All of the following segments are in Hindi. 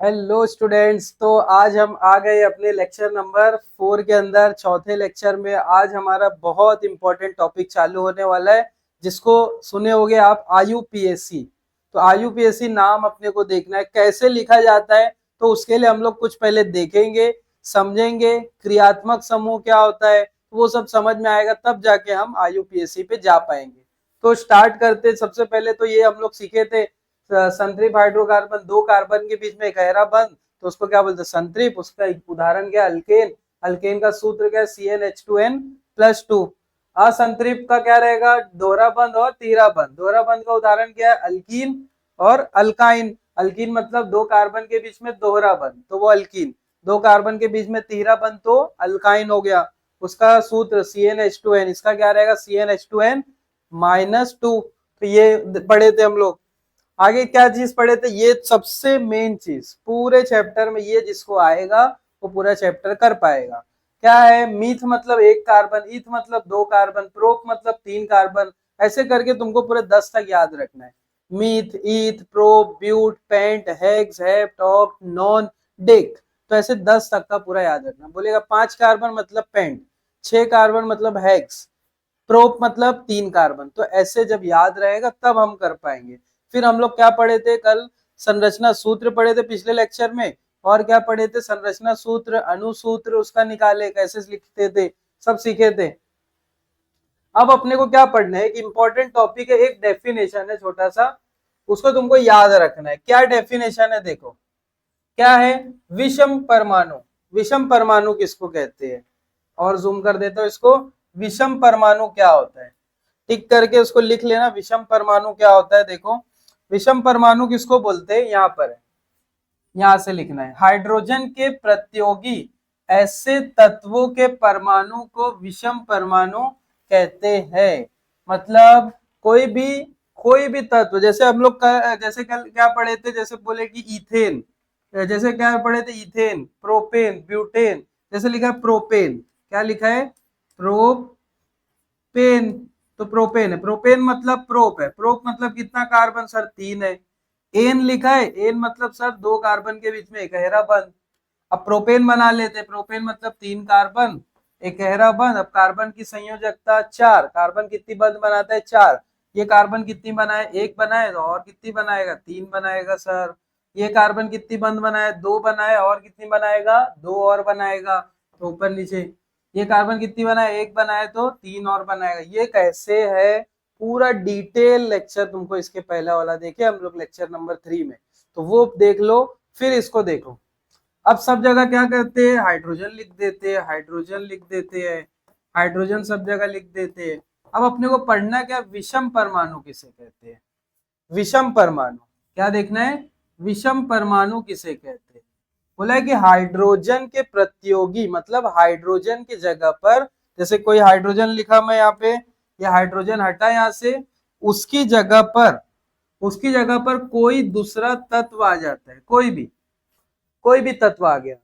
Hello students. तो आज हम आ गए अपने लेक्चर नंबर 4 के अंदर, चौथे लेक्चर में। आज हमारा बहुत इंपॉर्टेंट टॉपिक चालू होने वाला है, जिसको सुने होंगे आप, आईयूपीएससी। तो आईयूपीएससी नाम अपने को देखना है कैसे लिखा जाता है। तो उसके लिए हम लोग कुछ पहले देखेंगे, समझेंगे क्रियात्मक समूह क्या होता है, वो सब समझ में आएगा, तब जाके हम आईयूपीएससी पे जा पाएंगे। तो स्टार्ट करते। सबसे पहले तो ये हम लोग सीखे थे, संतृप्त हाइड्रोकार्बन, दो कार्बन के बीच में एक गहरा बंध, तो उसको क्या बोलते हैं, संतृप्त। उसका एक उदाहरण क्या, अल्केन। अल्केन का सूत्र क्या है, CnH2n+2। असंतृप्त का क्या रहेगा, दोहरा बंध और तीसरा बंध। दोहरा बंध का उदाहरण क्या है, अल्कीन और अल्काइन। अल्कीन मतलब दो कार्बन के बीच में दोहरा बंध, तो वो अल्कीन। दो कार्बन के बीच में तीसरा बंध तो अल्काइन हो गया। उसका सूत्र CnH2n, इसका क्या रहेगा, CnH2n-2। तो ये पढ़े थे हम लोग। आगे क्या चीज पढ़े थे, ये सबसे मेन चीज पूरे चैप्टर में, ये जिसको आएगा वो पूरा चैप्टर कर पाएगा। क्या है, मीथ मतलब एक कार्बन, ईथ मतलब दो कार्बन, प्रोप मतलब तीन कार्बन। ऐसे करके तुमको पूरे 10 तक याद रखना है। Meth, eth, prop, but, pent, hex, hept, oct, non, dec. तो ऐसे 10 तक का पूरा याद रखना। बोलेगा 5 कार्बन मतलब पेंट, 6 कार्बन मतलब हेक्स, प्रोप मतलब तीन कार्बन। तो ऐसे जब याद रहेगा तब हम कर पाएंगे। फिर हम लोग क्या पढ़े थे कल, संरचना सूत्र पढ़े थे पिछले लेक्चर में। और क्या पढ़े थे, संरचना सूत्र, अणुसूत्र उसका निकाले, कैसे लिखते थे, सब सीखे थे। अब अपने को क्या पढ़ना है, एक इंपॉर्टेंट टॉपिक है, एक डेफिनेशन है छोटा सा, उसको तुमको याद रखना है। क्या डेफिनेशन है, देखो क्या है, विषम परमाणु। विषम परमाणु किसको कहते हैं, और जूम कर देता हूं इसको। विषम परमाणु क्या होता है, टिक करके उसको लिख लेना, विषम परमाणु क्या होता है। देखो विषम परमाणु किसको बोलते हैं, यहाँ पर है, यहां से लिखना है, हाइड्रोजन के प्रतियोगी ऐसे तत्वों के परमाणु को विषम परमाणु कहते हैं। मतलब कोई भी तत्व, जैसे हम लोग जैसे कल क्या पढ़े थे, जैसे बोले कि इथेन, जैसे क्या पढ़े थे, इथेन, प्रोपेन, ब्यूटेन। जैसे लिखा है प्रोपेन, क्या लिखा है, प्रोपेन। तो प्रोपेन है, प्रोपेन मतलब प्रोप है, प्रोप मतलब कितना कार्बन सर, तीन है। एन लिखा है, एन मतलब सर दो कार्बन के बीच में एक गहरा बंध। अब प्रोपेन बना लेते, प्रोपेन मतलब तीन कार्बन एक गहरा बंध। अब कार्बन की संयोजकता चार, कार्बन कितनी बंध बनाता है, चार। ये कार्बन कितनी बनाए, एक बनाए, तो और कितनी बनाएगा, तीन बनाएगा सर। ये कार्बन कितनी बंध बनाए, दो बनाए, और कितनी बनाएगा, दो और बनाएगा। तो ऊपर नीचे, ये कार्बन कितनी बनाए, एक बनाए, तो तीन और बनाएगा। ये कैसे है, पूरा डिटेल लेक्चर तुमको इसके पहला वाला देखे हम लोग, लेक्चर नंबर 3 में, तो वो देख लो। फिर इसको देखो। अब सब जगह क्या करते हैं, हाइड्रोजन लिख देते हैं, हाइड्रोजन लिख देते हैं, हाइड्रोजन सब जगह लिख देते हैं। अब अपने को पढ़ना क्या, विषम परमाणु किसे कहते हैं। विषम परमाणु क्या देखना है, विषम परमाणु किसे कहते हैं। बोला है कि हाइड्रोजन के प्रतियोगी, मतलब हाइड्रोजन की जगह पर, जैसे कोई हाइड्रोजन लिखा मैं यहाँ पे, ये हाइड्रोजन हटा यहाँ से, उसकी जगह पर, उसकी जगह पर कोई दूसरा तत्व आ जाता है, कोई भी तत्व आ गया,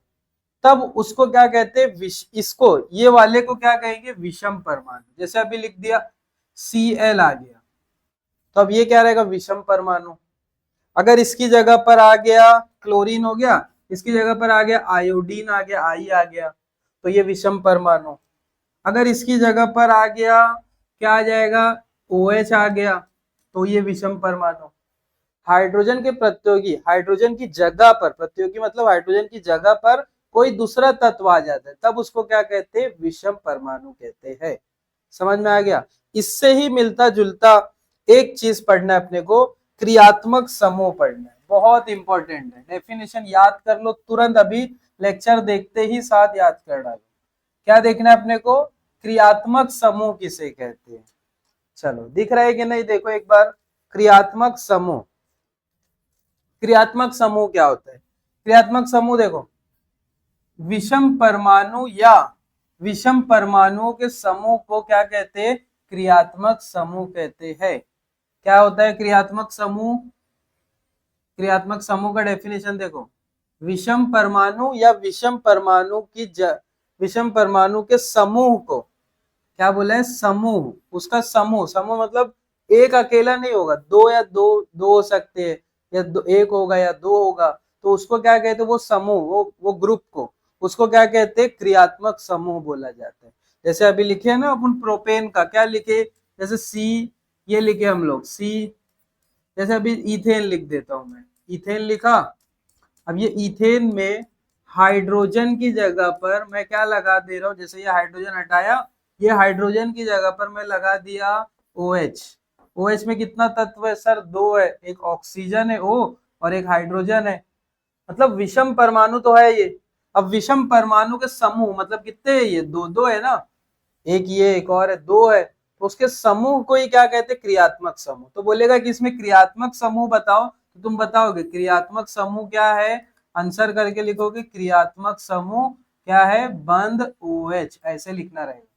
तब उसको क्या कहते हैं, इसको, ये वाले को क्या कहेंगे, विषम परमाणु। जैसे अभी लिख दिया Cl आ गया, तो अब ये क्या रहेगा, विषम परमाणु। अगर इसकी जगह पर आ गया क्लोरीन हो गया, इसकी जगह पर आ गया आयोडीन आ गया, आई आ गया, तो ये विषम परमाणु। अगर इसकी जगह पर आ गया, क्या आ जाएगा, OH आ गया, तो ये विषम परमाणु। हाइड्रोजन के प्रतियोगी, हाइड्रोजन की जगह पर, प्रतियोगी मतलब हाइड्रोजन की जगह पर कोई दूसरा तत्व आ जाता है, तब उसको क्या कहते हैं, विषम परमाणु कहते हैं। समझ में आ गया। इससे ही मिलता जुलता एक चीज पढ़ना है अपने को, क्रियात्मक समूह पढ़ना है, बहुत इंपॉर्टेंट है। डेफिनेशन याद कर लो तुरंत, अभी लेक्चर देखते ही साथ याद कर डालो। क्या देखना है अपने को, क्रियात्मक समूह किसे कहते हैं। चलो दिख रहा है कि नहीं, देखो एक बार, क्रियात्मक समूह। क्रियात्मक समूह क्या होता है, क्रियात्मक समूह देखो, विषम परमाणु या विषम परमाणुओं के समूह को क्या कहते हैं, क्रियात्मक समूह कहते हैं। क्या होता है क्रियात्मक समूह, क्रियात्मक समूह का डेफिनेशन देखो, विषम परमाणु या विषम परमाणु की विषम परमाणु के समूह को क्या बोला है, समूह, उसका समूह, समूह मतलब एक अकेला नहीं होगा, दो या दो, दो हो सकते हैं, या एक होगा या दो होगा, तो उसको क्या कहते हैं, वो समूह, वो ग्रुप को, उसको क्या कहते हैं, क्रियात्मक समूह बोला जाता है। जैसे अभी लिखे है ना अपन प्रोपेन का, क्या लिखे, जैसे सी, ये लिखे हम लोग सी, जैसे अभी इथेन लिख देता हूं मैं, इथेन लिखा। अब ये इथेन में हाइड्रोजन की जगह पर मैं क्या लगा दे रहा हूँ, जैसे ये हाइड्रोजन हटाया, ये हाइड्रोजन की जगह पर मैं लगा दिया OH। OH में कितना तत्व है सर, दो है, एक ऑक्सीजन है O और एक हाइड्रोजन है, मतलब विषम परमाणु तो है ये। अब विषम परमाणु के समूह मतलब कितने है, ये दो दो है ना, एक ये एक और है, दो है, तो उसके समूह को ही क्या कहते हैं, क्रियात्मक समूह। तो बोलेगा कि इसमें क्रियात्मक समूह बताओ, तो तुम बताओगे क्रियात्मक समूह क्या है, आंसर करके लिखोगे क्रियात्मक समूह क्या है, बंध OH, ऐसे लिखना रहेगा।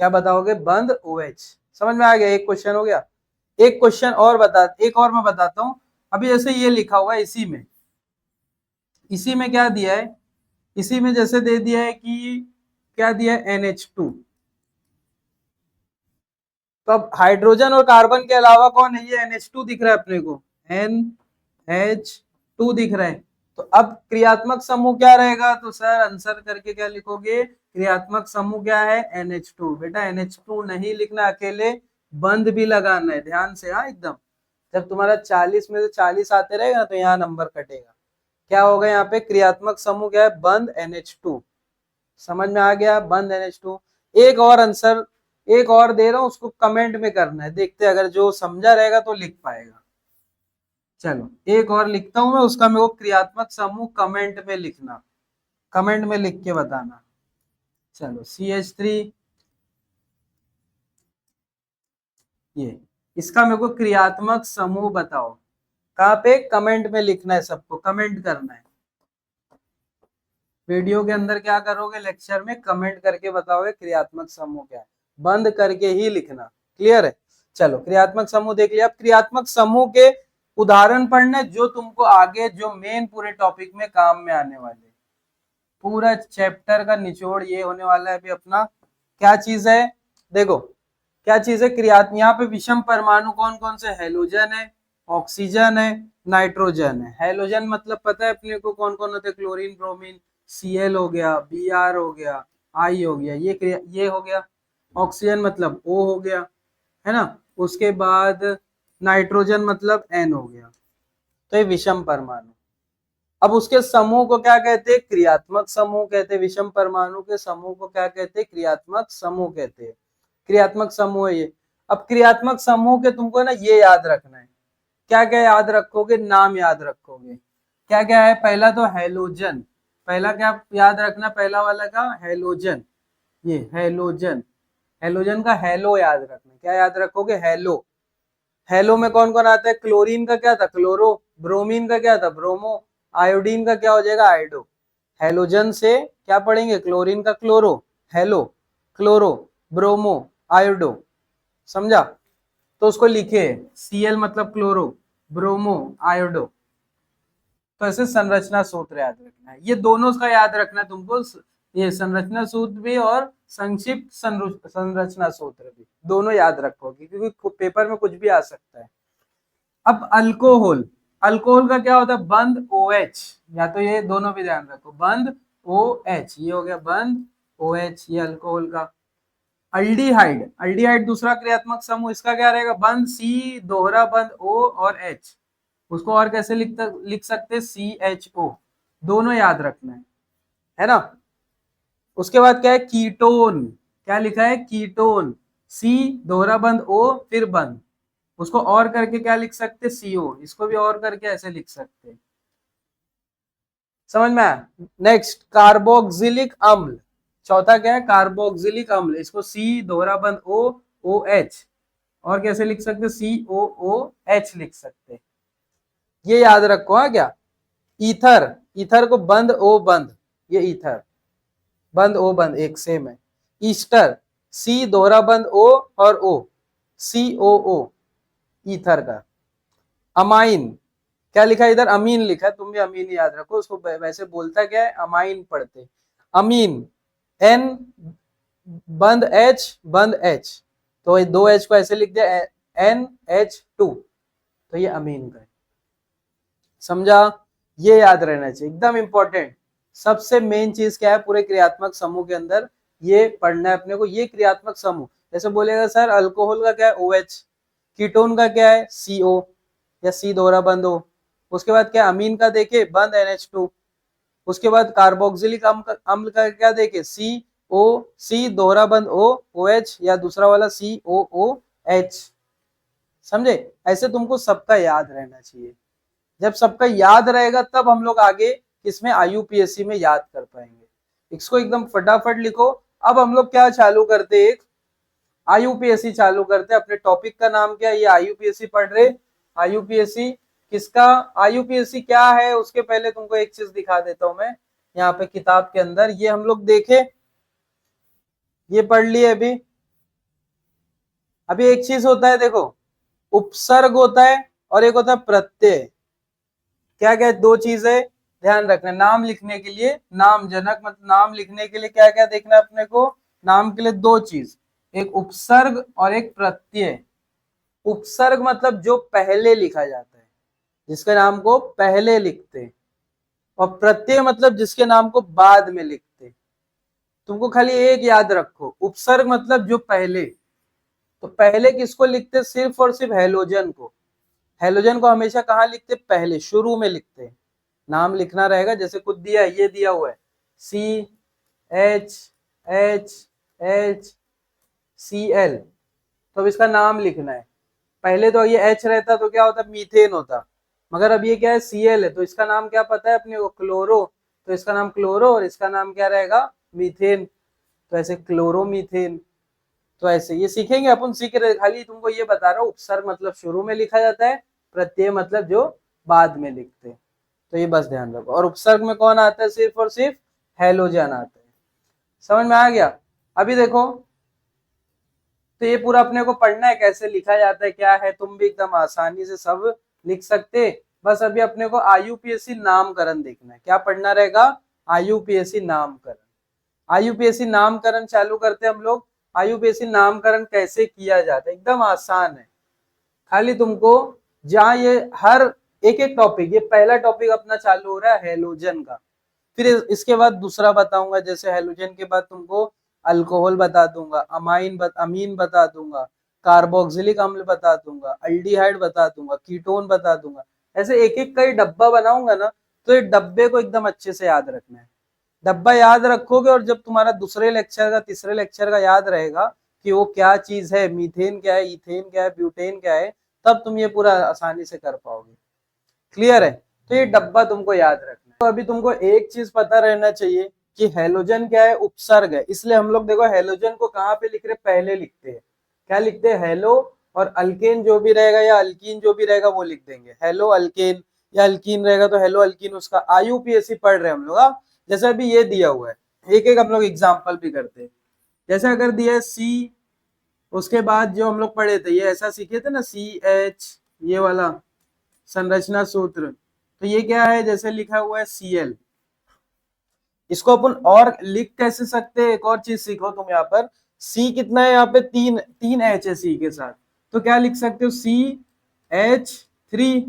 क्या बताओगे, बंध OH। समझ में आ गया, एक क्वेश्चन हो गया। एक क्वेश्चन और एक और मैं बताता हूं। अभी जैसे ये लिखा हुआ है, इसी में क्या दिया है, इसी में जैसे दे दिया है कि क्या दिया है, NH2। तो अब हाइड्रोजन और कार्बन के अलावा कौन है, ये NH2 दिख रहा है अपने को, NH2 दिख रहा है। तो अब क्रियात्मक समूह क्या रहेगा, तो सर आंसर करके क्या लिखोगे, क्रियात्मक समूह क्या है, NH2। बेटा NH2 नहीं लिखना अकेले, बंध भी लगाना है, ध्यान से, हाँ एकदम। जब तुम्हारा 40 में से 40 आते रहेगा तो यहाँ नंबर कटेगा। क्या होगा यहाँ पे, क्रियात्मक समूह क्या है, बंध NH2। समझ में आ गया, बंध NH2। एक और आंसर, एक और दे रहा हूं, उसको कमेंट में करना है, देखते अगर जो समझा रहेगा तो लिख पाएगा। चलो एक और लिखता हूं मैं, उसका मेरे को क्रियात्मक समूह कमेंट में लिखना, कमेंट में लिख के बताना। चलो CH3, ये इसका मेरे को क्रियात्मक समूह बताओ, कहाँ पे, कमेंट में लिखना है, सबको कमेंट करना है। वीडियो के अंदर क्या करोगे, लेक्चर में कमेंट करके बताओगे क्रियात्मक समूह क्या है, बंद करके ही लिखना। क्लियर है, चलो क्रियात्मक समूह देख लिया। अब क्रियात्मक समूह के उदाहरण पढ़ने जो तुमको आगे जो मेन पूरे टॉपिक में काम में आने वाले, पूरा चैप्टर का निचोड़ ये होने वाला है अभी अपना। क्या चीज है, देखो क्या चीज है, क्रियात्मक, यहाँ पे विषम परमाणु कौन कौन से, हेलोजन है, ऑक्सीजन है, नाइट्रोजन है। हेलोजन मतलब पता है अपने को कौन कौन होते हैं, क्लोरीन, ब्रोमीन, Cl हो गया, Br हो गया, I हो गया, ये हो गया। ऑक्सीजन मतलब O हो गया, है ना। उसके बाद नाइट्रोजन मतलब N हो गया। तो ये विषम परमाणु। अब उसके समूह को क्या कहते हैं, क्रियात्मक समूह कहते हैं। विषम परमाणु के समूह को क्या कहते हैं, क्रियात्मक समूह कहते हैं। क्रियात्मक समूह है ये। अब क्रियात्मक समूह के तुमको ना ये याद रखना है, क्या क्या याद रखोगे, नाम याद रखोगे। क्या क्या है, पहला तो हेलोजन, पहला क्या याद रखना, पहला वाला का हेलोजन, ये हेलोजन, हेलोजन का हेलो याद रखना। क्या याद रखोगे, हेलो। हेलो में कौन कौन आता है, क्लोरीन का क्या था, क्लोरो, ब्रोमीन का क्या था, ब्रोमो, आयोडीन का क्या हो जाएगा, आयोडो। हेलोजन से क्या पढ़ेंगे, क्लोरीन का chloro, hello, chloro, bromo, iodo. समझा, तो उसको लिखे Cl मतलब क्लोरो, ब्रोमो, आयोडो। तो ऐसे संरचना सूत्र याद रखना है, ये दोनों का याद रखना है तुमको, ये संरचना सूत्र भी और संक्षिप्त संरचना सूत्र भी, दोनों याद रखोगे क्योंकि पेपर में कुछ भी आ सकता है। अब अल्कोहल, अल्कोहल का क्या होता है, बंध OH, या तो ये दोनों भी ध्यान रखो, बंध OH, ये हो गया बंध OH, ये अल्कोहल का। अल्डिहाइड, अल्डिहाइड दूसरा क्रियात्मक समूह, इसका क्या रहेगा, बंध C, दोहरा बंध O और H। उसको और कैसे लिख सकते, CHO। दोनों याद रखना है ना। उसके बाद क्या है, कीटोन, क्या लिखा है, कीटोन, C, दोहरा बंध O, फिर बंध, उसको और करके क्या लिख सकते, CO। इसको भी और करके ऐसे लिख सकते, समझ में आया। नेक्स्ट कार्बोक्सिलिक अम्ल, चौथा क्या है, कार्बोक्सिलिक अम्ल, इसको C, दोहरा बंध O, OH, और कैसे लिख सकते, COOH लिख सकते। ये याद रखो, हाँ क्या। ईथर, ईथर को बंध O बंध, ये ईथर, बंध O बंध एक सेम है। ईस्टर, C, दोहरा बंध O और O, COO, ईथर का। अमाइन, क्या लिखा है इधर, अमीन लिखा है, तुम भी अमीन याद रखो, उसको वैसे बोलता क्या है, अमाइन पढ़ते। अमीन, N, बंध H, बंध H, तो ये दो H को ऐसे लिख दिया, NH2, तो ये अमीन का है। समझा, ये याद रहना चाहिए, एकदम इंपॉर्टेंट। सबसे मेन चीज क्या है पूरे क्रियात्मक समूह के अंदर, ये पढ़ना है अपने को। ये क्रियात्मक समूह जैसे बोलेगा सर अल्कोहल का क्या है OH, कीटोन का क्या है CO या C दोहरा बंद O, उसके बाद क्या अमीन का देखे बंद NH2, उसके बाद कार्बोक्सिलिक अम्ल का क्या देखे COC दोहरा बंद OH या दूसरा वाला COOH। समझे? ऐसे तुमको सबका याद रहना चाहिए। जब सबका याद रहेगा तब हम लोग आगे किसमें IUPAC में याद कर पाएंगे। इसको एकदम फटाफट लिखो। अब हम लोग क्या चालू करते, एक IUPAC चालू करते। अपने टॉपिक का नाम क्या है, ये IUPAC पढ़ रहे। IUPAC किसका, IUPAC क्या है उसके पहले तुमको एक चीज दिखा देता हूं मैं यहाँ पे किताब के अंदर। ये हम लोग देखे, ये पढ़ लिए अभी। अभी एक चीज होता है देखो, उपसर्ग होता है और एक होता है प्रत्यय। क्या क्या दो चीजें ध्यान रखना, नाम लिखने के लिए नाम जनक मतलब नाम लिखने के लिए क्या क्या देखना है अपने को, नाम के लिए दो चीज, एक उपसर्ग और एक प्रत्यय। उपसर्ग मतलब जो पहले लिखा जाता है, जिसके नाम को पहले लिखते, और प्रत्यय मतलब जिसके नाम को बाद में लिखते। तुमको खाली एक याद रखो, उपसर्ग मतलब जो पहले, तो पहले किसको लिखते, सिर्फ और सिर्फ हैलोजन को। हैलोजन को हमेशा कहाँ लिखते, पहले शुरू में लिखते। नाम लिखना रहेगा जैसे कुछ दिया है, ये दिया हुआ है CHHCl, तो अब इसका नाम लिखना है। पहले तो ये H रहता तो क्या होता, मीथेन होता, मगर अब ये क्या है Cl है, तो इसका नाम क्या पता है अपने को, क्लोरो। तो इसका नाम क्लोरो और इसका नाम क्या रहेगा, मीथेन। तो ऐसे क्लोरोमीथेन। तो ऐसे ये सीखेंगे अपन, सीख रहे, खाली तुमको ये बता रहा हूँ। उपसर्ग मतलब शुरू में लिखा जाता है, प्रत्यय मतलब जो बाद में लिखते हैं। तो ये बस ध्यान रखो। और उपसर्ग में कौन आता है, सिर्फ और सिर्फ हैलोजन आता है। समझ में आ गया? अभी देखो, तो ये पूरा अपने को पढ़ना है कैसे लिखा जाता है क्या है, तुम भी एकदम आसानी से सब लिख सकते। बस अभी अपने को IUPAC नामकरण देखना है। क्या पढ़ना रहेगा, IUPAC नामकरण। IUPAC नामकरण चालू करते हम लोग। IUPAC नामकरण कैसे किया जाता है, एकदम आसान है। खाली तुमको जहाँ ये हर एक एक टॉपिक, ये पहला टॉपिक अपना चालू हो रहा है हैलोजन का, फिर इसके बाद दूसरा बताऊंगा। जैसे हैलोजन के बाद तुमको अल्कोहल बता दूंगा, अमीन बता दूंगा, कार्बोक्सिलिक अम्ल बता दूंगा, अल्डिहाइड बता दूंगा, कीटोन बता दूंगा। ऐसे एक एक का ही डब्बा बनाऊंगा ना, तो ये डब्बे को एकदम अच्छे से याद रखना है। डब्बा याद रखोगे और जब तुम्हारा दूसरे लेक्चर का तीसरे लेक्चर का याद रहेगा कि वो क्या चीज है, मीथेन क्या है, इथेन क्या है, ब्यूटेन क्या है, तब तुम ये पूरा आसानी से कर पाओगे। क्लियर है? तो ये डब्बा तुमको याद रखना है। तो अभी तुमको एक चीज पता रहना चाहिए कि हैलोजन क्या है, उपसर्ग है। इसलिए हम लोग देखो हैलोजन को कहाँ पे लिख रहे, पहले लिखते हैं। क्या लिखते हैं, हेलो, और अल्केन जो भी रहेगा या अल्कीन जो भी रहेगा वो लिख देंगे हेलो अल्केन, या अल्कीन रहेगा तो हेलो अल्कीन। उसका IUPAC पढ़ रहे हैं हम लोग। जैसे अभी ये दिया हुआ है, एक एक हम लोग एग्जाम्पल भी करते हैं। जैसे अगर दिया है C, उसके बाद जो हम लोग पढ़े थे ये ऐसा सीखे थे ना, CH, ये वाला संरचना सूत्र। तो ये क्या है, जैसे लिखा हुआ है Cl, इसको अपन और लिख कैसे सकते हैं, एक और चीज सीखो तुम यहाँ पर। C कितना है यहाँ पे, तीन तीन H है C के साथ, तो क्या लिख सकते हो, CH3।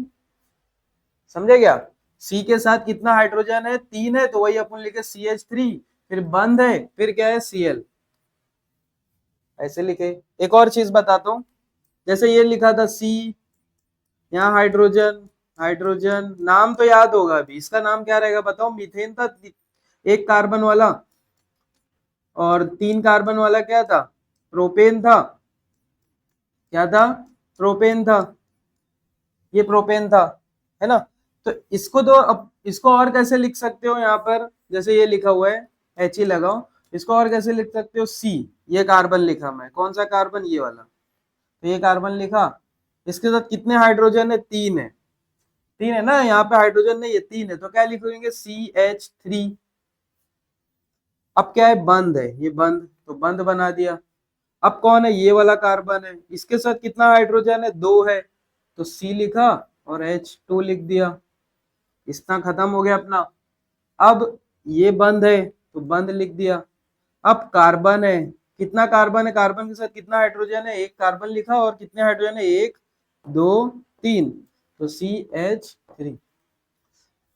समझे क्या? C के साथ कितना हाइड्रोजन है, 3 है, तो वही अपन लिखे CH3, फिर बंद है, फिर क्या है Cl, ऐसे लिखे। एक और चीज बताता हूँ, जैसे ये लिखा था C, यहाँ हाइड्रोजन, हाइड्रोजन नाम तो याद होगा। अभी इसका नाम क्या रहेगा बताओ, मीथेन था, एक कार्बन वाला, और 3 कार्बन वाला क्या था, प्रोपेन था। क्या था, प्रोपेन था, ये प्रोपेन था, है ना। तो इसको तो अब इसको और कैसे लिख सकते हो, यहाँ पर जैसे ये लिखा हुआ है He लगाओ, इसको और कैसे लिख सकते हो, C, ये कार्बन लिखा मैं, कौन सा कार्बन, ये वाला, तो ये कार्बन लिखा। इसके साथ कितने हाइड्रोजन है, 3 है, 3 है ना, यहाँ पे हाइड्रोजन नहीं है, 3 है, तो क्या लिखेंगे, CH3। अब क्या है, बंद है, ये बंद, तो बंद बना दिया। अब कौन है, ये वाला कार्बन है, इसके साथ कितना हाइड्रोजन है, 2 है, तो C लिखा और H2 लिख दिया। इतना खत्म हो गया अपना। अब ये बंद है तो बंद लिख दिया। अब कार्बन है, कितना कार्बन है, कार्बन के साथ कितना हाइड्रोजन है, एक कार्बन लिखा, और कितने हाइड्रोजन है, 1 2 3, तो CH3।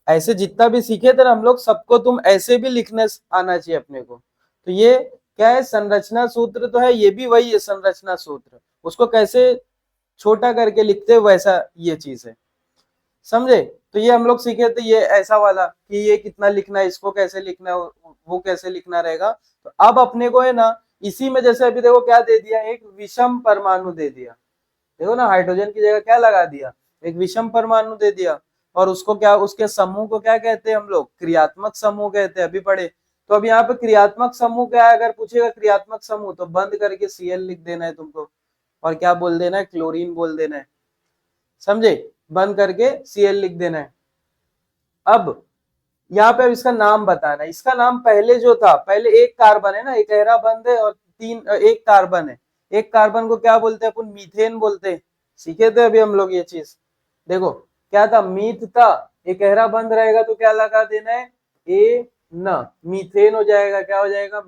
ऐसे जितना भी सीखे थे ना हम लोग, सबको तुम ऐसे भी लिखने आना चाहिए अपने को। तो ये क्या है, संरचना सूत्र तो है, ये भी वही है संरचना सूत्र, उसको कैसे छोटा करके लिखते हैं वैसा ये चीज है, समझे। तो ये हम लोग सीखे थे, ये ऐसा वाला कि ये कितना लिखना है, इसको कैसे लिखना है, वो कैसे लिखना रहेगा। तो अब अपने को है ना, इसी में जैसे अभी देखो क्या दे दिया, एक विषम परमाणु दे दिया, देखो ना हाइड्रोजन की जगह क्या लगा दिया, एक विषम परमाणु दे दिया। और उसको क्या, उसके समूह को क्या कहते हैं हम लोग, क्रियात्मक समूह कहते हैं, अभी पढ़े। तो अब यहाँ पे क्रियात्मक समूह क्या है, अगर पूछेगा क्रियात्मक समूह तो बंद करके Cl लिख देना है तुमको, और क्या बोल देना है, क्लोरीन बोल देना है, समझे, बंद करके Cl लिख देना है। अब यहाँ पे अब इसका नाम बताना है, इसका नाम पहले जो था, पहले एक कार्बन है ना, एकहरा बंद है और एक कार्बन है, एक कार्बन को क्या बोलते हैं अपन, मीथेन बोलते हैं, सीखे थे अभी हम लोग ये चीज। देखो क्या था, मीथ था, एकहरा बंद रहेगा तो क्या लगा देना है, ए न, मीथेन हो जाएगा, क्या हो जाएगा,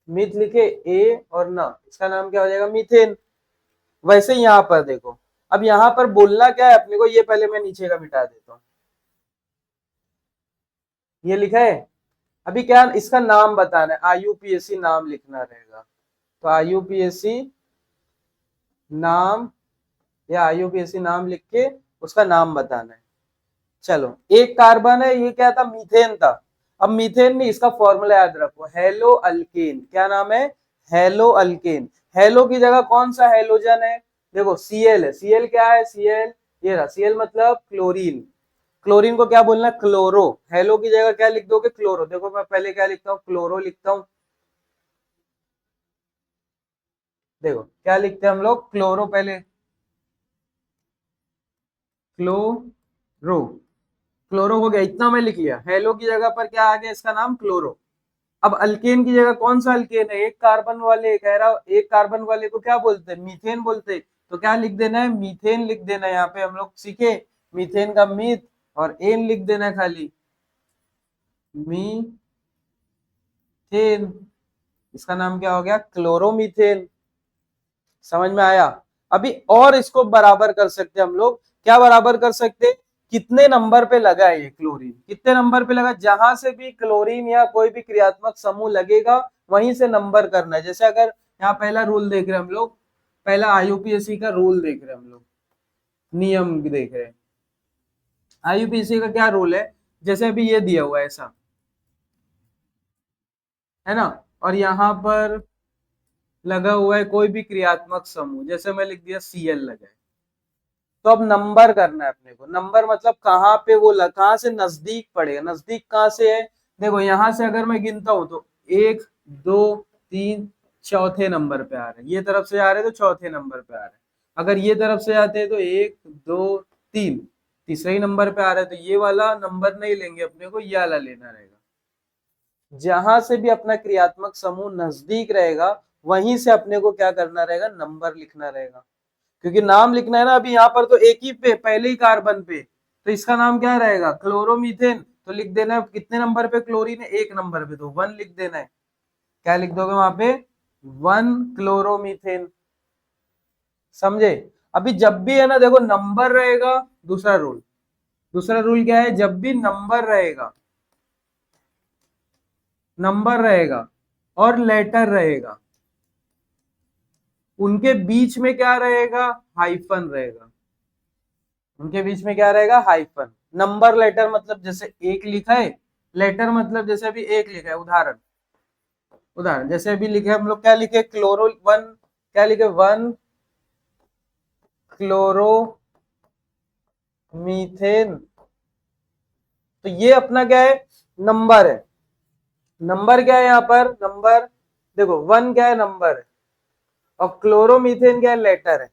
मीथ लिखे ए और न, इसका नाम क्या हो जाएगा, मीथेन। वैसे यहाँ पर देखो, अब यहाँ पर बोलना क्या है अपने को, ये पहले मैं नीचे का मिटा देता हूँ, ये लिखा है। अभी क्या इसका नाम बताना है, IUPAC नाम लिखना रहेगा, तो IUPAC नाम, या IUPAC नाम लिख के उसका नाम बताना है। चलो एक कार्बन है, ये क्या था, मीथेन था। अब मीथेन में इसका फॉर्मूला याद रखो, हेलो अल्केन, क्या नाम है, हेलो अल्केन। हेलो की जगह कौन सा हेलोजन है, देखो Cl है, Cl क्या है, Cl ये रहा, Cl मतलब क्लोरीन, क्लोरीन को क्या बोलना है, क्लोरो, हेलो की जगह क्या लिख दोगे, क्लोरो। देखो मैं पहले क्या लिखता हूँ, क्लोरो लिखता हूँ, देखो क्या लिखते हैं हम लोग, क्लोरो, पहले क्लोरो, क्लोरो हो गया, इतना मैं लिख लिया, हेलो की जगह पर क्या आ गया, इसका नाम क्लोरो। अब अल्केन की जगह कौन सा अल्केन है, एक कार्बन वाले, कह रहा एक कार्बन वाले को क्या बोलते हैं, मीथेन बोलते हैं। तो क्या लिख देना है, मीथेन लिख देना है, यहाँ पे हम लोग सीखे मीथेन का मीथ, और एन लिख देना है खाली, मीथेन, इसका नाम क्या हो गया, क्लोरोमीथेन। समझ में आया। अभी और इसको बराबर कर सकते हैं हम लोग, क्या बराबर कर सकते, कितने नंबर पे लगा है ये क्लोरीन, कितने नंबर पे लगा, जहां से भी क्लोरीन या कोई भी क्रियात्मक समूह लगेगा वहीं से नंबर करना है। जैसे अगर यहाँ पहला रूल देख रहे हैं हम लोग, पहला IUPAC का रूल देख रहे हैं हम लोग, नियम देख रहे हैं, IUPAC का क्या रूल है, जैसे अभी ये दिया हुआ है ऐसा है ना, और यहाँ पर लगा हुआ है कोई भी क्रियात्मक समूह, जैसे मैं लिख दिया Cl लगा है। तो अब नंबर करना है अपने को, नंबर मतलब कहाँ पे वो कहाँ से नजदीक पड़ेगा, नजदीक कहाँ से है, देखो यहां से अगर मैं गिनता हूं तो 1 2 3, चौथे नंबर पे आ रहे हैं, ये तरफ से आ रहे हैं तो चौथे नंबर पे आ रहे हैं। अगर ये तरफ से आते हैं तो 1 2 3, तीसरे ही नंबर पे आ रहे हैं, तो ये वाला नंबर नहीं लेंगे अपने को, ये वाला लेना रहेगा। जहां से भी अपना क्रियात्मक समूह नजदीक रहेगा वहीं से अपने को क्या करना रहेगा, नंबर लिखना रहेगा। क्योंकि नाम लिखना है ना, अभी यहाँ पर तो एक ही पे, पहले ही कार्बन पे, तो इसका नाम क्या रहेगा, क्लोरोमीथेन। तो लिख देना है कितने नंबर पे क्लोरीन है, एक नंबर पे, तो 1 लिख देना है। क्या लिख दोगे वहां पे, 1 क्लोरोमीथेन, समझे। अभी जब भी है ना, देखो नंबर रहेगा, दूसरा रूल, दूसरा रूल क्या है, जब भी नंबर रहेगा, नंबर रहेगा और लेटर रहेगा, उनके बीच में क्या रहेगा, हाइफन रहेगा, उनके बीच में क्या रहेगा, हाइफन। नंबर लेटर मतलब जैसे एक लिखा है, लेटर मतलब जैसे अभी एक लिखा है, उदाहरण, उदाहरण जैसे अभी लिखे हम लोग, क्या लिखे, क्लोरो 1, क्या लिखे, 1 क्लोरो मीथेन। तो ये अपना क्या है, नंबर है, नंबर क्या है यहाँ पर, नंबर, देखो 1 क्या है, नंबर है, और क्लोरोमीथेन क्या है, लेटर है,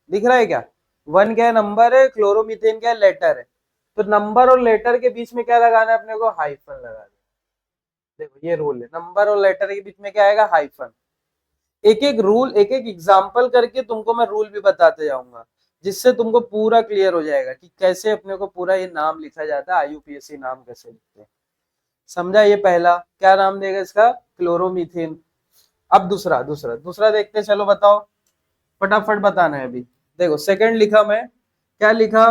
दिख रहा है क्या, 1 क्या है, नंबर है, क्लोरोमीथेन क्या है, लेटर है। तो नंबर और लेटर के बीच में क्या लगाना है अपने को, हाइफन लगाना है। देखो ये रूल है, नंबर और लेटर के बीच में क्या आएगा, हाइफन। एक एक रूल, एक एक एग्जाम्पल करके तुमको मैं रूल भी बताते जाऊंगा, जिससे तुमको पूरा क्लियर हो जाएगा कि कैसे अपने को पूरा ये नाम लिखा जाता है, IUPAC नाम कैसे लिखते हैं, समझा। ये पहला क्या नाम देगा इसका, क्लोरोमीथेन। अब दूसरा, दूसरा दूसरा देखते हैं, चलो बताओ, फटाफट बताना है अभी। देखो सेकंड लिखा मैं, क्या लिखा,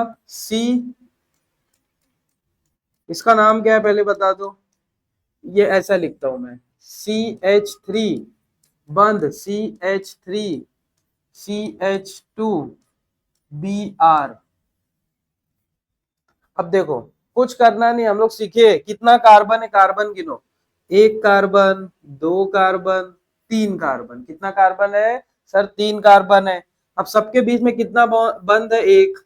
इसका नाम क्या है पहले बता दो। ये ऐसा लिखता हूं मैं, CH3 बंद, CH3 CH2Br। अब देखो कुछ करना नहीं, हम लोग सीखे कितना कार्बन है, कार्बन गिनो। एक कार्बन, दो कार्बन, तीन कार्बन। कितना कार्बन है सर? तीन कार्बन है। अब सबके बीच में कितना बंद है? एक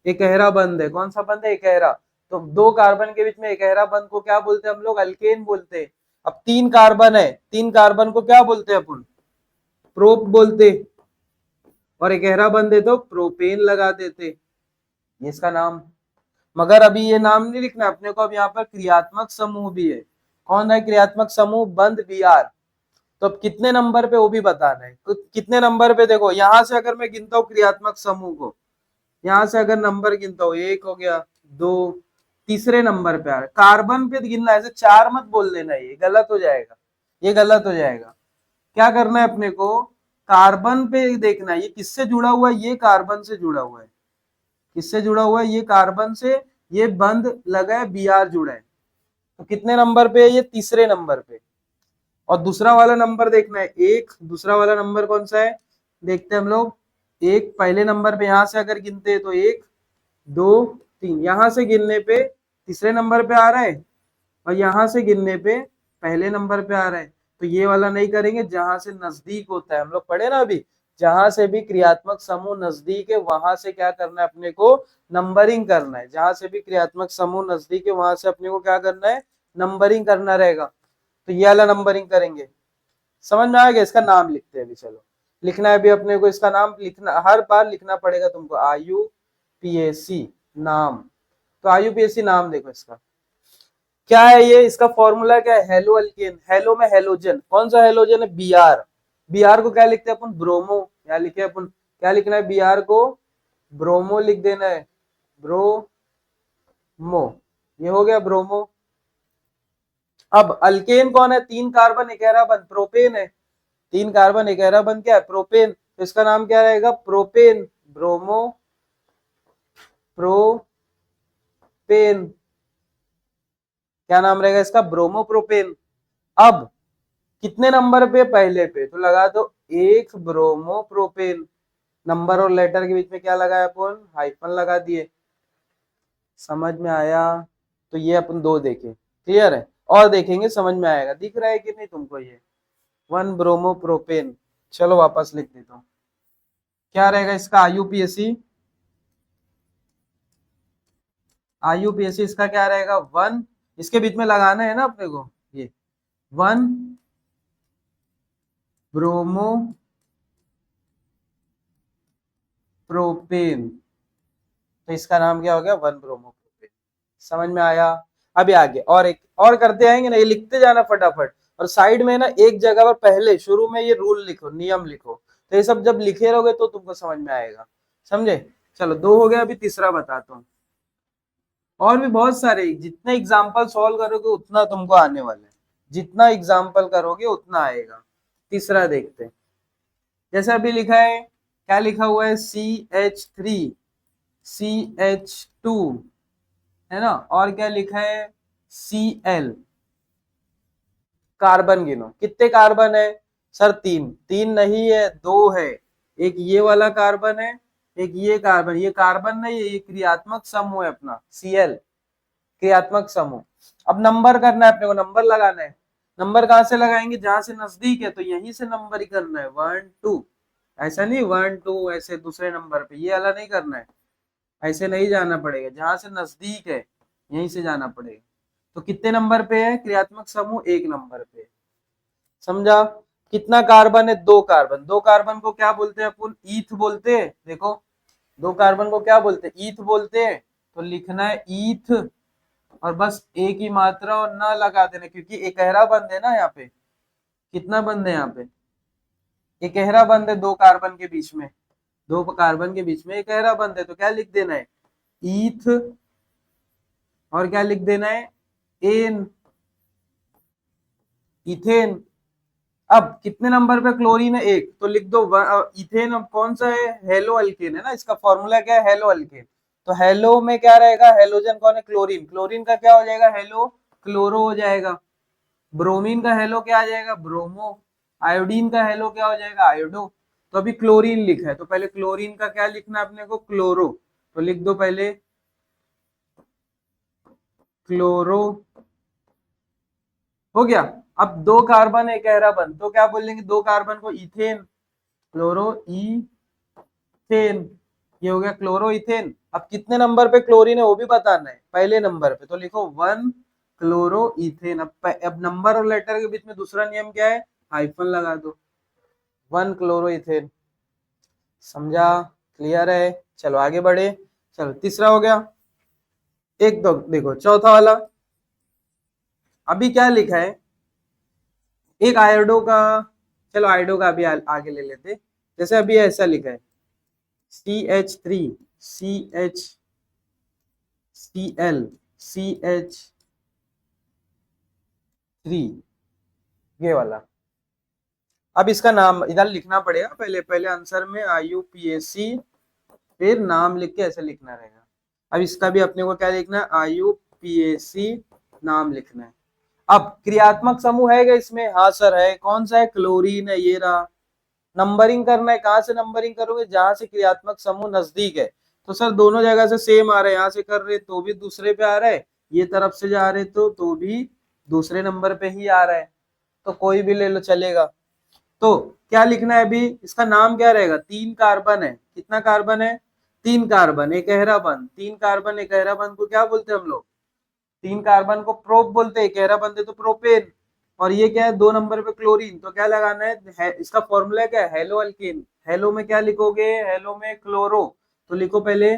एकहरा बंद है। कौन सा बंद है? एकहरा। तो दो कार्बन के बीच में एकहरा बंद को क्या बोलते हैं हम लोग? अल्केन बोलते हैं। अब तीन कार्बन है, तीन कार्बन को क्या बोलते हैं अपन? प्रोप बोलते। और एकहरा बंद है तो प्रोपेन लगा देते, ये इसका नाम। मगर अभी ये नाम नहीं लिखना अपने को, अब यहाँ पर क्रियात्मक समूह भी है। कौन है क्रियात्मक समूह? बंद Br। तो अब कितने नंबर पे वो भी बताना है। कितने नंबर पे? देखो यहां से अगर मैं गिनता हूँ क्रियात्मक समूह को, यहां से अगर नंबर गिनता हूँ, एक हो गया, दो, तीसरे नंबर पे आ रहा है। कार्बन पे गिनना है, ऐसे चार मत बोल देना, ये गलत हो जाएगा, ये गलत हो जाएगा। क्या करना है अपने को? कार्बन पे देखना है, ये किससे जुड़ा हुआ है? ये कार्बन से जुड़ा हुआ है। किससे जुड़ा हुआ है? ये कार्बन से। ये बंद लगा है, Br जुड़ा है। तो कितने नंबर पे है? ये तीसरे नंबर पे। और दूसरा वाला नंबर देखना है, एक। दूसरा वाला नंबर कौन सा है देखते हैं हम लोग। एक पहले नंबर पे, यहां से अगर गिनते हैं तो एक, दो, तीन। यहां से गिनने पे तीसरे नंबर पे आ रहा है, और यहां से गिनने पे पहले नंबर पे आ रहा है। तो ये वाला नहीं करेंगे, जहां से नजदीक होता है। हम लोग पढ़े ना अभी, जहां से भी क्रियात्मक समूह नजदीक है वहां से क्या करना है अपने को? नंबरिंग करना है। जहां से भी क्रियात्मक समूह नजदीक है वहां से अपने को क्या करना है? नंबरिंग करना रहेगा। तो ये वाला नंबरिंग करेंगे। समझ में आ गया? इसका नाम लिखते हैं अभी। चलो लिखना है अभी अपने को, इसका नाम लिखना, हर बार लिखना पड़ेगा तुमको। IUPAC नाम। तो IUPAC नाम देखो इसका क्या है। ये इसका फॉर्मूला क्या है? Hello alkane. हेलो में हेलोजन। कौन सा हेलोजन है? Br। Br को क्या लिखते हैं अपन? ब्रोमो। क्या लिखे अपन? क्या लिखना है? Br को ब्रोमो लिख देना है, ब्रोमो। ये हो गया ब्रोमो। अब अल्केन कौन है? तीन कार्बन एकहरा बंद, प्रोपेन है। तीन कार्बन एकहरा बंद क्या है? प्रोपेन। तो इसका नाम क्या रहेगा? Propane, bromo propane. क्या नाम रहेगा इसका? Bromo propane. अब कितने नंबर पे? पहले पे। तो लगा दो एक ब्रोमो प्रोपेन। नंबर और लेटर के बीच में क्या लगाया अपन? हाइफन लगा दिए। समझ में आया? तो ये अपन दो देखे, क्लियर है? और देखेंगे समझ में आएगा। दिख रहा है कि नहीं तुमको? ये वन ब्रोमो प्रोपेन। चलो वापस लिख देता हूँ। क्या रहेगा इसका? IUPAC। IUPAC इसका क्या रहेगा? वन। इसके बीच में लगाना है ना अपने को, ये वन ब्रोमो प्रोपेन। तो इसका नाम क्या हो गया? One bromo propane. समझ में आया? अभी आगे और एक और करते आएंगे ना, ये लिखते जाना फटाफट। और साइड में ना एक जगह पर पहले शुरू में ये रूल लिखो, नियम लिखो। तो ये सब जब लिखे रहोगे तो तुमको समझ में आएगा। समझे? चलो दो हो गया, अभी तीसरा बताता हूँ। और भी बहुत सारे, जितने एग्जाम्पल सॉल्व करोगे उतना तुमको आने वाला है। जितना एग्जाम्पल करोगे उतना आएगा। तीसरा देखते हैं। जैसे अभी लिखा है, क्या लिखा हुआ है? CH3 CH2, है ना? और क्या लिखा है? Cl। कार्बन गिनो, कितने कार्बन है सर? तीन। तीन नहीं है, दो है। एक ये वाला कार्बन है, एक ये कार्बन। ये कार्बन नहीं है, ये क्रियात्मक समूह है अपना, Cl क्रियात्मक समूह। अब नंबर करना है अपने को, नंबर लगाना है। नंबर कहां से लगाएंगे? जहां से नजदीक है तो यहीं से नंबर ही करना है, 1 2। ऐसा नहीं 1 2 ऐसे दूसरे नंबर पे, ये वाला नहीं करना है। ऐसे नहीं जाना पड़ेगा, जहां से नजदीक है यहीं से जाना पड़ेगा। तो कितने नंबर पे है क्रियात्मक समूह? एक नंबर पे। समझा? कितना कार्बन है? दो कार्बन। दो कार्बन को क्या बोलते हैं अपन? ईथ बोलते हैं। देखो दो कार्बन को क्या बोलते हैं? ईथ बोलते हैं। तो लिखना है ईथ, और बस एक ही मात्रा और ना लगा देना, क्योंकि एकहरा बंद है ना यहाँ पे। कितना बंद है यहाँ पे? एकहरा बंद है दो कार्बन के बीच में। दो कार्बन के बीच में एकहरा बंद है, तो क्या लिख देना है? ईथ। और क्या लिख देना है? N, ethane. अब कितने नंबर पे क्लोरीन है? एक। तो लिख दो इथेन। अब कौन सा है? हेलो अल्केन है ना, इसका फॉर्मूला क्या है? Hello alkane. तो हेलो में क्या रहेगा, हेलोजन कौन है, क्लोरीन, क्लोरीन का क्या हो जाएगा, हेलो क्लोरो हो जाएगा। ब्रोमीन का हेलो क्या आ जाएगा, ब्रोमो। आयोडीन का हेलो क्या हो जाएगा, आयोडो। तो अभी क्लोरीन लिखा है तो पहले क्लोरीन का क्या लिखना है अपने को, क्लोरो। तो लिख दो पहले क्लोरो, हो गया। अब दो कार्बन एक गहरा बंध, तो क्या बोलेंगे, दो कार्बन को इथेन, क्लोरो इथेन, ये हो गया क्लोरो इथेन। अब कितने नंबर पे क्लोरीन है वो भी बताना है, पहले नंबर पे, तो लिखो 1 क्लोरो इथेन। अब नंबर और लेटर के बीच में दूसरा नियम क्या है, हाइफन लगा दो, 1 क्लोरो इथेन। समझा, क्लियर है, चलो आगे बढ़े। चलो तीसरा हो गया। एक दो देखो चौथा वाला, अभी क्या लिखा है, एक आयोडो का, चलो आयोडो का अभी आगे ले लेते। जैसे अभी ऐसा लिखा है CH3 CHCl CH3, ये वाला। अब इसका नाम इधर लिखना पड़ेगा, पहले पहले आंसर में IUPAC, फिर नाम लिख के ऐसे लिखना रहेगा। अब इसका भी अपने को क्या लिखना है, IUPAC नाम लिखना है। अब क्रियात्मक समूह है क्या इसमें, हाँ सर है, कौन सा है, क्लोरीन है, ये रहा। नंबरिंग करना है, कहाँ से नंबरिंग करोगे, जहां से क्रियात्मक समूह नजदीक है। तो सर दोनों जगह से सेम आ रहे हैं, यहाँ से कर रहे तो भी दूसरे पे आ रहा है, ये तरफ से जा रहे तो भी दूसरे नंबर पे ही आ रहा है, तो कोई भी ले लो चलेगा। तो क्या लिखना है अभी, इसका नाम क्या रहेगा, 3 कार्बन है, कितना कार्बन है, 3 कार्बन, एक गहरा बंध, 3 कार्बन एक गहरा बंध को क्या बोलते हैं हम लोग, 3 कार्बन को प्रोप बोलते हैं, गहरा बंध है तो प्रोपेन। और ये क्या है, 2 नंबर पे क्लोरीन, तो क्या लगाना है इसका फॉर्मूला क्या है, हेलो अल्केन। हेलो में क्या लिखोगे, हेलो में क्लोरो, तो लिखो पहले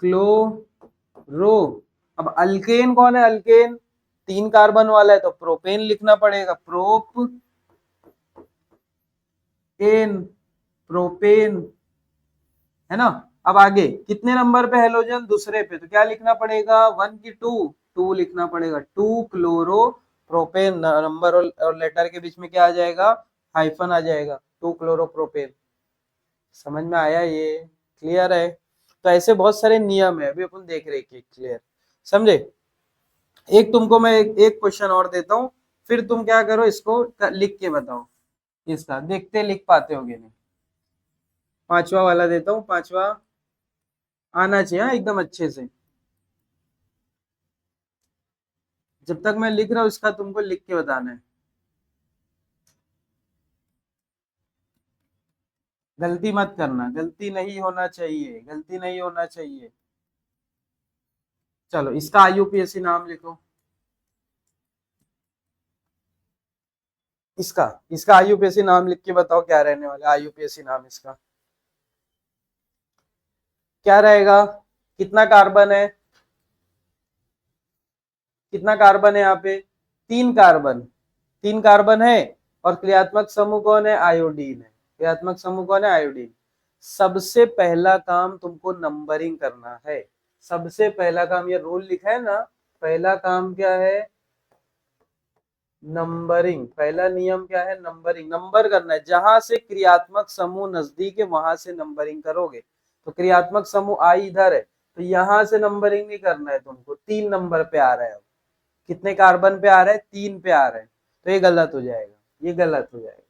क्लोरो। अब अल्केन कौन है, अल्केन 3 कार्बन वाला है तो प्रोपेन लिखना पड़ेगा, प्रोपेन, प्रोपेन, है ना। अब आगे कितने नंबर पे हेलोजन, दूसरे पे, तो क्या लिखना पड़ेगा, 1 की 2, 2 लिखना पड़ेगा, 2 क्लोरो प्रोपेन। नंबर और लेटर के बीच में क्या आ जाएगा, हाइफन आ जाएगा, 2 क्लोरो प्रोपेन। समझ में आया ये, क्लियर है। तो ऐसे बहुत सारे नियम है, अभी अपन देख रहे हैं, क्लियर समझे। एक तुमको मैं एक क्वेश्चन और देता हूँ, फिर तुम क्या करो, इसको लिख के बताओ, इसका देखते लिख पाते होगे नहीं। पांचवा वाला देता हूँ, पांचवा आना चाहिए हाँ, एकदम अच्छे से। जब तक मैं लिख रहा हूँ इसका तुमको लिख के बताना है, गलती मत करना, गलती नहीं होना चाहिए, गलती नहीं होना चाहिए। चलो इसका IUPAC नाम लिखो, इसका इसका IUPAC नाम लिख के बताओ क्या रहने वाला है, IUPAC नाम इसका क्या रहेगा, कितना कार्बन है, कितना कार्बन है यहाँ पे, 3 कार्बन, 3 कार्बन है। और क्रियात्मक समूह कौन है, आयोडीन है, क्रियात्मक समूह कौन है, आयोडीन। सबसे पहला काम तुमको नंबरिंग करना है, सबसे पहला काम, ये रूल लिखा है ना, पहला काम क्या है, नंबरिंग। पहला नियम क्या है, नंबरिंग, नंबर करना है, जहां से क्रियात्मक समूह नजदीक है वहां से नंबरिंग करोगे। तो क्रियात्मक समूह आई इधर है, तो यहां से नंबरिंग नहीं करना है तुमको, 3 नंबर पे आ रहा है, कितने कार्बन पे आ रहा है, 3 पे आ रहा है, तो ये गलत हो जाएगा, ये गलत हो जाएगा।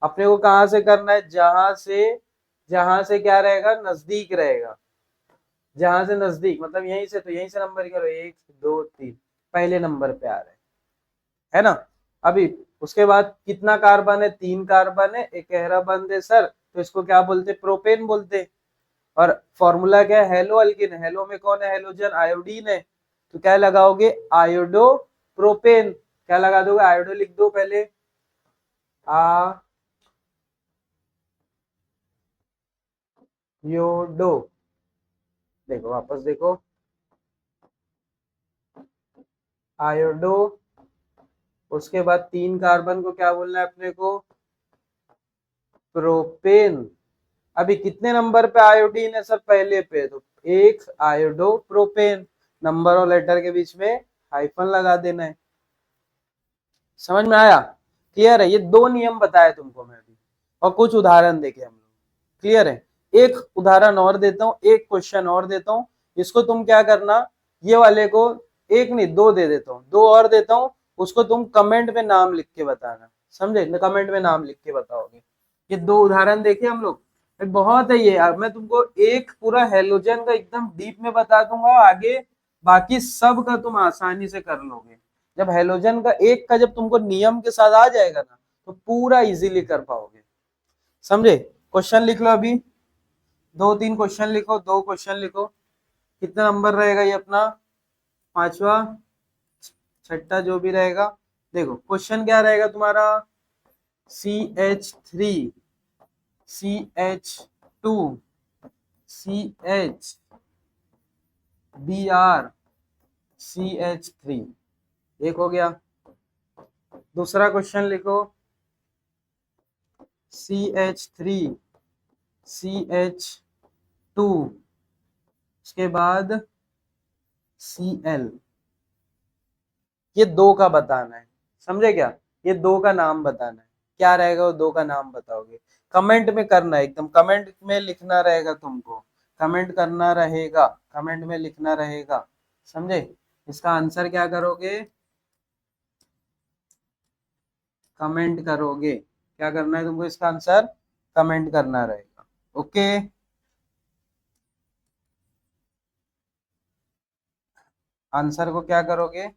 अपने को कहां से करना है, जहां से क्या रहेगा, नजदीक रहेगा, जहां से नजदीक मतलब यहीं से, तो यहीं से नंबर करो, 1 2 3, पहले नंबर पे आ रहा है ना। अभी उसके बाद कितना कार्बन है, 3 कार्बन है, एक गहरा बंध है सर, तो इसको क्या बोलते, प्रोपेन बोलते। और फॉर्मूला क्या है, हेलो अल्किन, हेलो में कौन है, हेलोजन, आयोडीन है, तो क्या लगाओगे, आयोडो प्रोपेन। क्या लगा दोगे, आयोडो लिख दो पहले, आ योडो, देखो वापस देखो, आयोडो। उसके बाद 3 कार्बन को क्या बोलना है अपने को, प्रोपेन। अभी कितने नंबर पे आयोडीन है सर, पहले पे, तो 1 आयोडो प्रोपेन, नंबर और लेटर के बीच में हाइफन लगा देना है। समझ में आया, क्लियर है, ये 2 नियम बताए तुमको मैं अभी, और कुछ उदाहरण देखे हम लोग, क्लियर है। एक उदाहरण और देता हूँ, एक क्वेश्चन और देता हूँ, इसको तुम क्या करना, ये वाले को एक नहीं दो दे देता हूँ, दो और देता हूँ, उसको तुम कमेंट में नाम लिख के बताना, समझे, कमेंट में नाम लिख के बताओगे। ये दो उदाहरण देखे हम लोग, बहुत है ये। अब मैं तुमको एक पूरा हेलोजन का एकदम डीप में बता दूंगा, आगे बाकी सब का तुम आसानी से कर लोगे। जब हेलोजन का एक का जब तुमको नियम के साथ आ जाएगा ना, तो पूरा इजीली कर पाओगे, समझे। क्वेश्चन लिख लो अभी, दो तीन क्वेश्चन लिखो, दो क्वेश्चन लिखो। कितना नंबर रहेगा ये अपना, पांचवा छठा जो भी रहेगा। देखो क्वेश्चन क्या रहेगा तुम्हारा, CH3 CH2 CH Br CH3, एक हो गया। दूसरा क्वेश्चन लिखो, CH3 CH2, उसके बाद Cl, ये दो का बताना है, समझे क्या, ये दो का नाम बताना है, क्या रहेगा वो दो का नाम बताओगे, कमेंट में करना है, एकदम कमेंट में लिखना रहेगा तुमको, कमेंट करना रहेगा, कमेंट में लिखना रहेगा, समझे। इसका आंसर क्या करोगे, कमेंट करोगे, क्या करना है तुमको, इसका आंसर कमेंट करना रहेगा, ओके। आंसर को क्या करोगे,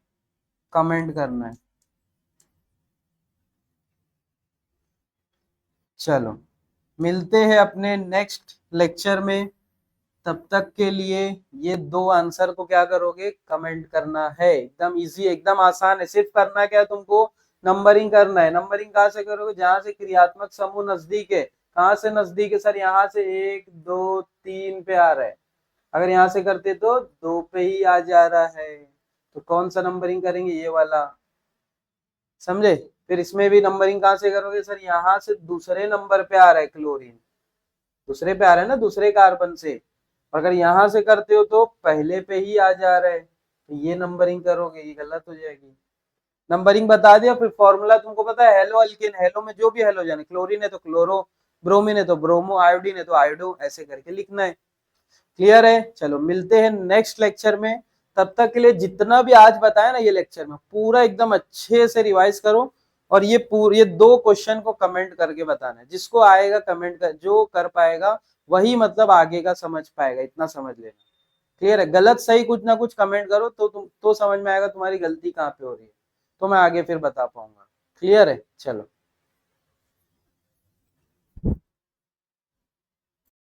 कमेंट करना है। चलो मिलते हैं अपने नेक्स्ट लेक्चर में, तब तक के लिए ये दो आंसर को क्या करोगे, कमेंट करना है, एकदम इजी, एकदम आसान है, सिर्फ करना क्या है तुमको, नंबरिंग करना है। नंबरिंग कहाँ से करोगे, जहां से क्रियात्मक समूह नजदीक है, कहाँ से नजदीक है सर, यहाँ से एक दो तीन पे आ रहा है, अगर यहाँ से करते तो दो पे ही आ जा रहा है, तो कौन सा नंबरिंग करेंगे, ये वाला, समझे। फिर इसमें भी नंबरिंग कहाँ से करोगे सर, यहाँ से दूसरे नंबर पे आ रहा है क्लोरीन, दूसरे पे आ रहा है ना, दूसरे कार्बन से, अगर यहाँ से करते हो तो पहले पे ही आ जा रहा है, तो ये नंबरिंग करोगे, ये गलत हो जाएगी। नंबरिंग बता दिया, फिर फॉर्मूला तुमको पता है, हेलो अल्केन, हेलो में जो भी हेलोजन है, क्लोरीन है तो क्लोरो, ब्रोमीन है तो ब्रोमो, आयोडीन है तो आयोडो, ऐसे करके लिखना है। क्लियर है, चलो मिलते हैं नेक्स्ट लेक्चर में, तब तक के लिए जितना भी आज बताया ना ये लेक्चर में, पूरा एकदम अच्छे से रिवाइज करो, और ये दो क्वेश्चन को कमेंट करके बताना है, जिसको आएगा कमेंट कर, जो कर पाएगा वही मतलब आगे का समझ पाएगा, इतना समझ लेना। क्लियर है, गलत सही कुछ ना कुछ कमेंट करो, तो तुम तो समझ में आएगा तुम्हारी गलती कहाँ पे हो रही है, तो मैं आगे फिर बता पाऊंगा। क्लियर है, चलो।